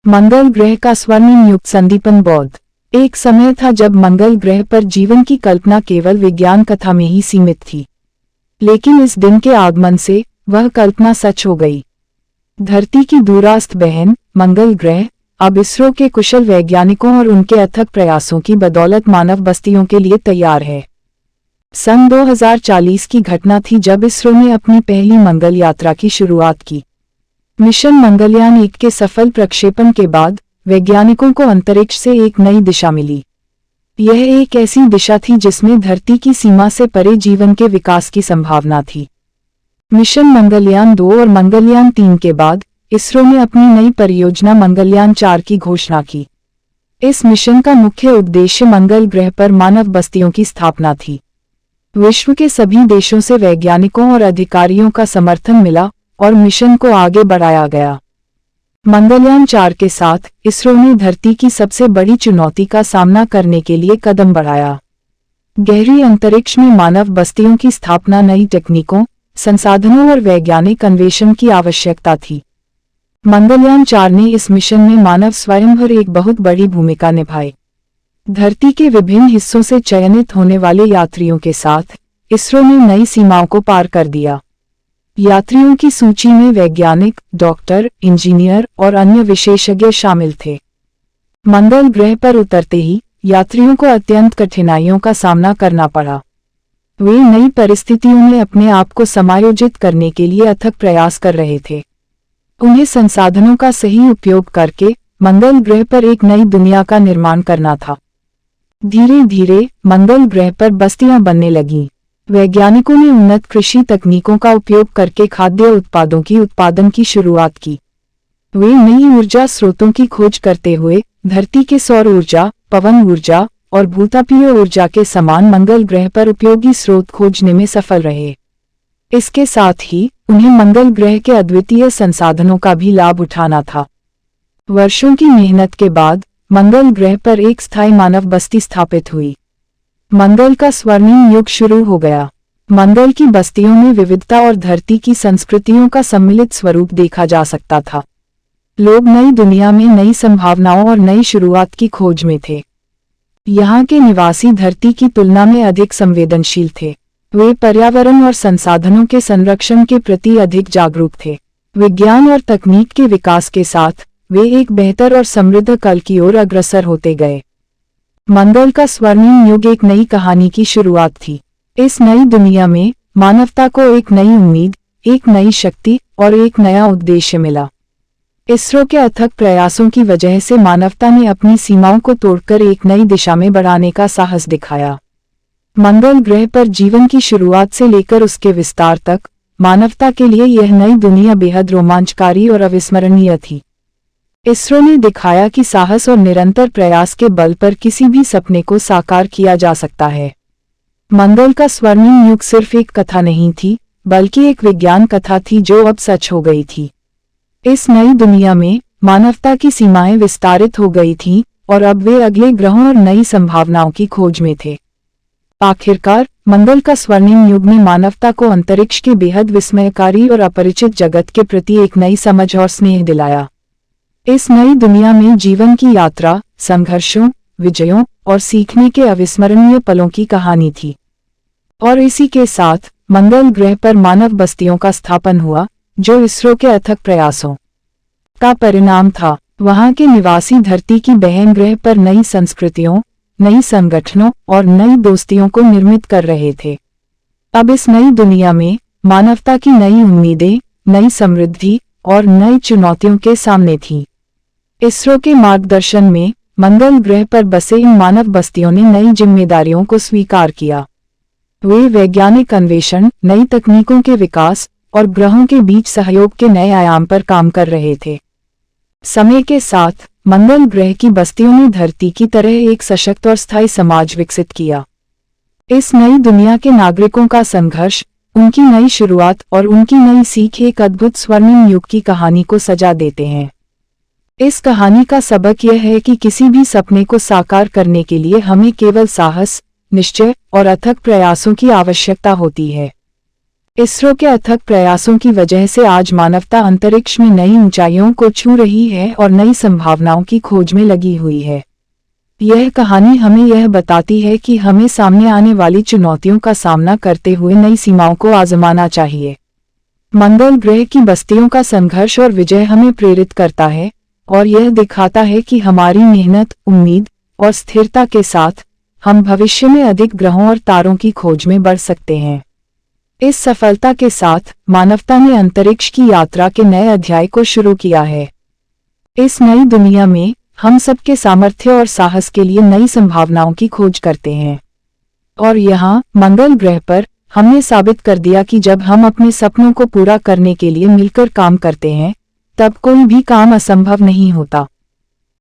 मंगल ग्रह का स्वर्णिम युग। संदीपन बौद्ध। एक समय था जब मंगल ग्रह पर जीवन की कल्पना केवल विज्ञान कथा में ही सीमित थी, लेकिन इस दिन के आगमन से वह कल्पना सच हो गई। धरती की दूरस्थ बहन मंगल ग्रह अब इसरो के कुशल वैज्ञानिकों और उनके अथक प्रयासों की बदौलत मानव बस्तियों के लिए तैयार है। सन 2040 की घटना थी जब इसरो ने अपनी पहली मंगल यात्रा की शुरुआत की। मिशन मंगलयान 1 के सफल प्रक्षेपण के बाद वैज्ञानिकों को अंतरिक्ष से एक नई दिशा मिली। यह एक ऐसी दिशा थी जिसमें धरती की सीमा से परे जीवन के विकास की संभावना थी। मिशन मंगलयान 2 और मंगलयान 3 के बाद इसरो ने अपनी नई परियोजना मंगलयान 4 की घोषणा की। इस मिशन का मुख्य उद्देश्य मंगल ग्रह पर मानव बस्तियों की स्थापना थी। विश्व के सभी देशों से वैज्ञानिकों और अधिकारियों का समर्थन मिला और मिशन को आगे बढ़ाया गया। मंगलयान 4 के साथ इसरो ने धरती की सबसे बड़ी चुनौती का सामना करने के लिए कदम बढ़ाया। गहरी अंतरिक्ष में मानव बस्तियों की स्थापना नई तकनीकों, संसाधनों और वैज्ञानिक अन्वेषण की आवश्यकता थी। मंगलयान 4 ने इस मिशन में मानव स्वयंवर एक बहुत बड़ी भूमिका निभाई। धरती के विभिन्न हिस्सों से चयनित होने वाले यात्रियों के साथ इसरो ने नई सीमाओं को पार कर दिया। यात्रियों की सूची में वैज्ञानिक, डॉक्टर, इंजीनियर और अन्य विशेषज्ञ शामिल थे। मंगल ग्रह पर उतरते ही यात्रियों को अत्यंत कठिनाइयों का सामना करना पड़ा। वे नई परिस्थितियों में अपने आप को समायोजित करने के लिए अथक प्रयास कर रहे थे। उन्हें संसाधनों का सही उपयोग करके मंगल ग्रह पर एक नई दुनिया का निर्माण करना था। धीरे धीरे मंगल ग्रह पर बस्तियां बनने लगीं। वैज्ञानिकों ने उन्नत कृषि तकनीकों का उपयोग करके खाद्य उत्पादों की उत्पादन की शुरुआत की। वे नई ऊर्जा स्रोतों की खोज करते हुए धरती के सौर ऊर्जा, पवन ऊर्जा और भूतापीय ऊर्जा के समान मंगल ग्रह पर उपयोगी स्रोत खोजने में सफल रहे। इसके साथ ही उन्हें मंगल ग्रह के अद्वितीय संसाधनों का भी लाभ उठाना था। वर्षों की मेहनत के बाद मंगल ग्रह पर एक स्थायी मानव बस्ती स्थापित हुई। मंगल का स्वर्णिम युग शुरू हो गया। मंगल की बस्तियों में विविधता और धरती की संस्कृतियों का सम्मिलित स्वरूप देखा जा सकता था। लोग नई दुनिया में नई संभावनाओं और नई शुरुआत की खोज में थे। यहाँ के निवासी धरती की तुलना में अधिक संवेदनशील थे। वे पर्यावरण और संसाधनों के संरक्षण के प्रति अधिक जागरूक थे। विज्ञान और तकनीक के विकास के साथ वे एक बेहतर और समृद्ध कल की ओर अग्रसर होते गए। मंगल का स्वर्णिम युग एक नई कहानी की शुरुआत थी। इस नई दुनिया में मानवता को एक नई उम्मीद, एक नई शक्ति और एक नया उद्देश्य मिला। इसरो के अथक प्रयासों की वजह से मानवता ने अपनी सीमाओं को तोड़कर एक नई दिशा में बढ़ाने का साहस दिखाया। मंगल ग्रह पर जीवन की शुरुआत से लेकर उसके विस्तार तक मानवता के लिए यह नई दुनिया बेहद रोमांचकारी और अविस्मरणीय थी। इसरो ने दिखाया कि साहस और निरंतर प्रयास के बल पर किसी भी सपने को साकार किया जा सकता है। मंगल का स्वर्णिम युग सिर्फ एक कथा नहीं थी, बल्कि एक विज्ञान कथा थी जो अब सच हो गई थी। इस नई दुनिया में मानवता की सीमाएं विस्तारित हो गई थीं और अब वे अगले ग्रहों और नई संभावनाओं की खोज में थे। आखिरकार मंगल का स्वर्णिम युग ने मानवता को अंतरिक्ष के बेहद विस्मयकारी और अपरिचित जगत के प्रति एक नई समझ और स्नेह दिलाया। इस नई दुनिया में जीवन की यात्रा, संघर्षों, विजयों और सीखने के अविस्मरणीय पलों की कहानी थी। और इसी के साथ मंगल ग्रह पर मानव बस्तियों का स्थापन हुआ, जो इसरो के अथक प्रयासों का परिणाम था। वहां के निवासी धरती की बहन ग्रह पर नई संस्कृतियों, नई संगठनों और नई दोस्तियों को निर्मित कर रहे थे। अब इस नई दुनिया में मानवता की नई उम्मीदें, नई समृद्धि और नई चुनौतियों के सामने थीं। इसरो के मार्गदर्शन में मंगल ग्रह पर बसे इन मानव बस्तियों ने नई जिम्मेदारियों को स्वीकार किया। वे वैज्ञानिक अन्वेषण, नई तकनीकों के विकास और ग्रहों के बीच सहयोग के नए आयाम पर काम कर रहे थे। समय के साथ मंगल ग्रह की बस्तियों ने धरती की तरह एक सशक्त और स्थायी समाज विकसित किया। इस नई दुनिया के नागरिकों का संघर्ष, उनकी नई शुरुआत और उनकी नई सीख एक अद्भुत स्वर्णिम युग की कहानी को सजा देते हैं। इस कहानी का सबक यह है कि किसी भी सपने को साकार करने के लिए हमें केवल साहस, निश्चय और अथक प्रयासों की आवश्यकता होती है। इसरो के अथक प्रयासों की वजह से आज मानवता अंतरिक्ष में नई ऊंचाइयों को छू रही है और नई संभावनाओं की खोज में लगी हुई है। यह कहानी हमें यह बताती है कि हमें सामने आने वाली चुनौतियों का सामना करते हुए नई सीमाओं को आजमाना चाहिए। मंगल ग्रह की बस्तियों का संघर्ष और विजय हमें प्रेरित करता है और यह दिखाता है कि हमारी मेहनत, उम्मीद और स्थिरता के साथ हम भविष्य में अधिक ग्रहों और तारों की खोज में बढ़ सकते हैं। इस सफलता के साथ मानवता ने अंतरिक्ष की यात्रा के नए अध्याय को शुरू किया है। इस नई दुनिया में हम सबके सामर्थ्य और साहस के लिए नई संभावनाओं की खोज करते हैं। और यहाँ मंगल ग्रह पर हमने साबित कर दिया कि जब हम अपने सपनों को पूरा करने के लिए मिलकर काम करते हैं, तब कोई भी काम असंभव नहीं होता।